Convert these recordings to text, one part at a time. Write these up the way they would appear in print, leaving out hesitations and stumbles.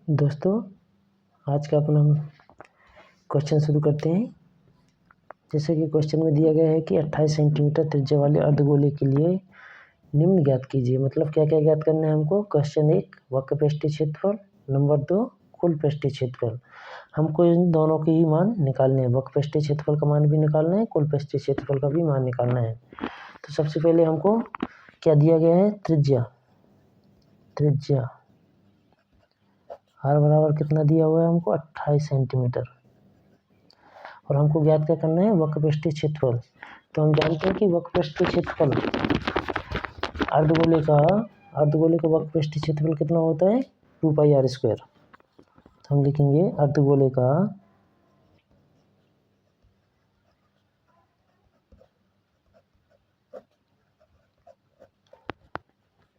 दोस्तों, आज का अपना हम क्वेश्चन शुरू करते हैं। जैसे कि क्वेश्चन में दिया गया है कि 28 सेंटीमीटर त्रिज्या वाले अर्धगोले के लिए निम्न ज्ञात कीजिए। मतलब क्या क्या ज्ञात करना है हमको। क्वेश्चन 1 वक्र पृष्ठीय क्षेत्रफल, नंबर 2 कुल पृष्ठीय क्षेत्रफल। हमको इन दोनों के ही मान निकालने हैं। वक्र पृष्ठीय क्षेत्रफल का मान भी निकालना है, कुल पृष्ठीय क्षेत्रफल का भी मान निकालना है। तो सबसे पहले हमको क्या दिया गया है, त्रिज्या r बराबर कितना दिया हुआ है हमको, 28 सेंटीमीटर। और हमको ज्ञात क्या करना है, वक्र पृष्ठीय क्षेत्रफल। तो हम जानते हैं कि वक्र पृष्ठीय क्षेत्रफल अर्धगोले का वक्र पृष्ठीय क्षेत्रफल कितना होता है, 2πr²। तो हम लिखेंगे अर्धगोले का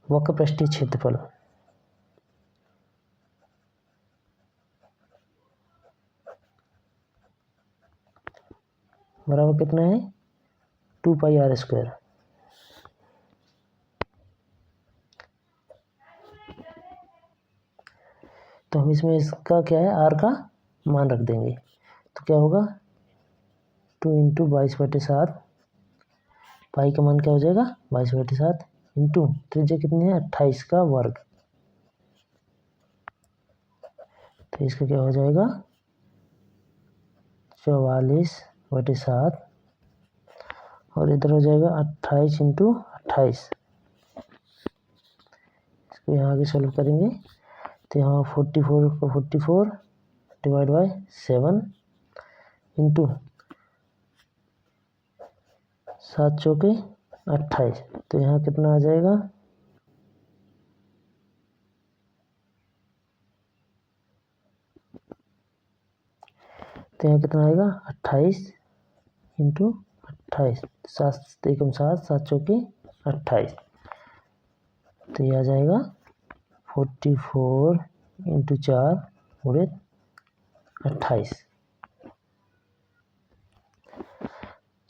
वक्र पृष्ठीय क्षेत्रफल बराबर कितना है, 2πr²। तो हम इसमें इसका क्या है, r का मान रख देंगे। तो क्या होगा, 2 × 22/7, पाई का मान क्या हो जाएगा, 22/7 इंटू त्रिज्या कितनी है, 28 का वर्ग। तो इसका क्या हो जाएगा, 44/7 और इधर हो जाएगा 28 × 28। इसको यहाँ आगे सॉल्व करेंगे तो यहाँ 44 को 44 डिवाइड बाय 7 इंटू 7 चौके 28। तो यहाँ कितना आ जाएगा, तो यहाँ कितना आएगा, 28 × 28, 7 एकम 7, 7 चौके 28। तो ये आ जाएगा 44 × 4 गुणे 28,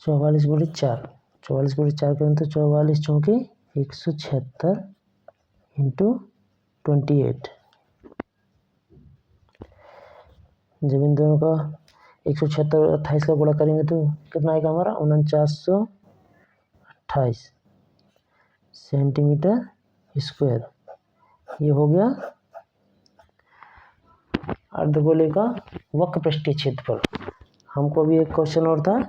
44 गुणे 4, 44 गुणे 4 करें तो 44 चौके 176 इंटू 28। जब इन दोनों का 176 और 28 का गुणा करेंगे तो कितना आएगा हमारा, 4928 सेंटीमीटर स्क्वायर। ये हो गया अर्धगोले का वक्र पृष्ठीय क्षेत्रफल। हमको भी एक क्वेश्चन और था,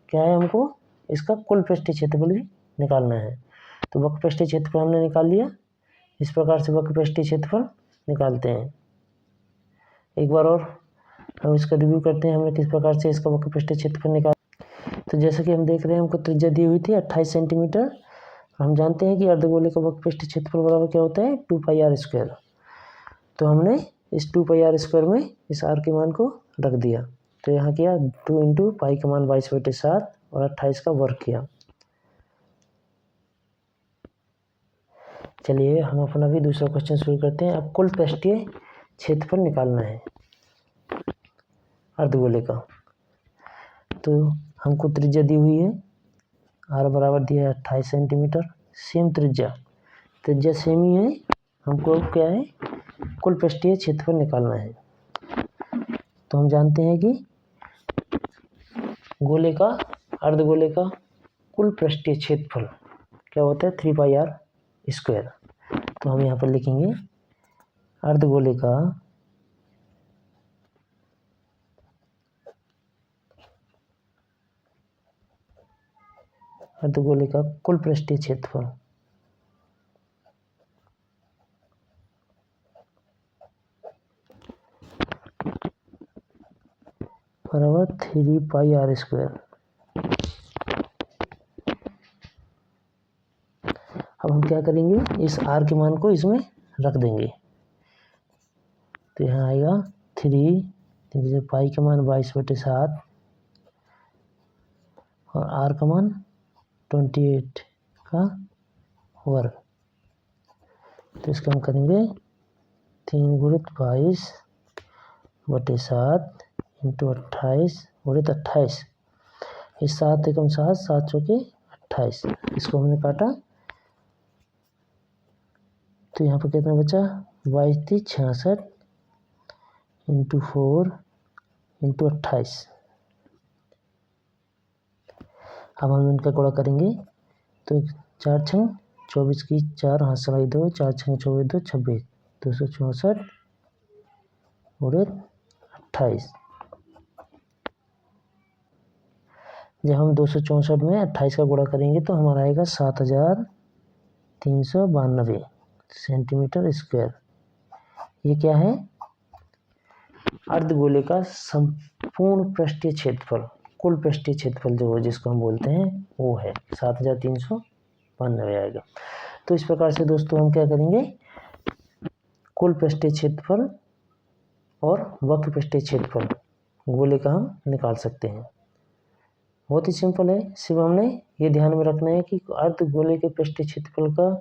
क्या है, हमको इसका कुल पृष्ठीय क्षेत्रफल भी निकालना है। तो वक्र पृष्ठीय क्षेत्रफल हमने निकाल लिया। इस प्रकार से वक्र पृष्ठीय क्षेत्रफल निकालते हैं। एक बार और हम इसका रिव्यू करते हैं, हमने किस प्रकार से इसका वक्र पृष्ठीय क्षेत्रफल निकाला। तो जैसा कि हम देख रहे हैं, हमको त्रिज्या दी हुई थी 28 सेंटीमीटर। हम जानते हैं कि अर्धगोले का वक्र पृष्ठीय क्षेत्रफल बराबर क्या होता है, 2πr²। तो हमने इस 2πr² में इस r के मान को रख दिया। तो यहाँ किया 2 × पाई का मान 22/7 और 28 का वर्ग किया। चलिए हम अपना भी दूसरा क्वेश्चन शुरू करते हैं। अब कुल पृष्ठीय क्षेत्रफल निकालना है अर्धगोले का। तो हमको त्रिज्या दी हुई है, r बराबर दिया है 28 सेंटीमीटर। सेम त्रिज्या सेम ही है। हमको क्या है, कुल पृष्ठीय क्षेत्रफल निकालना है। तो हम जानते हैं कि अर्धगोले का कुल पृष्ठीय क्षेत्रफल क्या होता है, 3πr²। तो हम यहाँ पर लिखेंगे अर्धगोले का कुल पृष्ठीय क्षेत्रफल बराबर 3πr²। अब हम क्या करेंगे, इस r के मान को इसमें रख देंगे। तो यहाँ आएगा 3 पाई का मान 22/7 और r का मान 28 का वर्ग। तो इसका हम करेंगे 3 × 22/7 इंटू 28 गुणे 28। इस 7 एकम 7, 7 चौके 28। इसको हमने काटा तो यहाँ पर कितना बचा, 22×3 = 66 इंटू 4 इंटू 28। अब हम इनका गुणा करेंगे तो 4 छंग 24 की 4 हाथ सलाई 2, 4 छंग 24 2 26, 264 और 28। जब हम 264 में 28 का गुणा करेंगे तो हमारा आएगा 7392 सेंटीमीटर स्क्वायर। ये क्या है? अर्धगोले का संपूर्ण पृष्ठीय क्षेत्रफल, कुल पृष्ठीय क्षेत्रफल जो जिसको हम बोलते हैं वो है 7392 आएगा। तो इस प्रकार से दोस्तों हम क्या करेंगे, कुल पृष्ठीय क्षेत्रफल और वक्र पृष्ठीय क्षेत्रफल गोले का हम निकाल सकते हैं। बहुत ही सिंपल है। सिर्फ हमने ये ध्यान में रखना है कि अर्धगोले के पृष्ठीय क्षेत्रफल का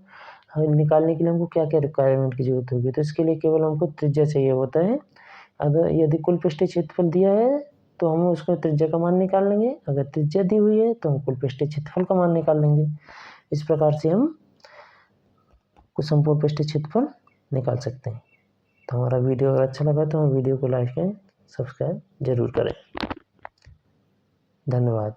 निकालने के लिए हमको क्या क्या रिक्वायरमेंट की जरूरत होगी। तो इसके लिए केवल हमको त्रिज्या चाहिए होता है। अगर यदि कुल पृष्ठीय क्षेत्रफल दिया है तो हम उसका त्रिज्या का मान निकाल लेंगे, अगर त्रिज्या दी हुई है तो हम कुल पृष्ठीय क्षेत्रफल का मान निकाल लेंगे। इस प्रकार से हम कुछ संपूर्ण पृष्ठीय क्षेत्रफल निकाल सकते हैं। तो हमारा वीडियो अगर अच्छा लगा तो हम वीडियो को लाइक एंड सब्सक्राइब जरूर करें। धन्यवाद।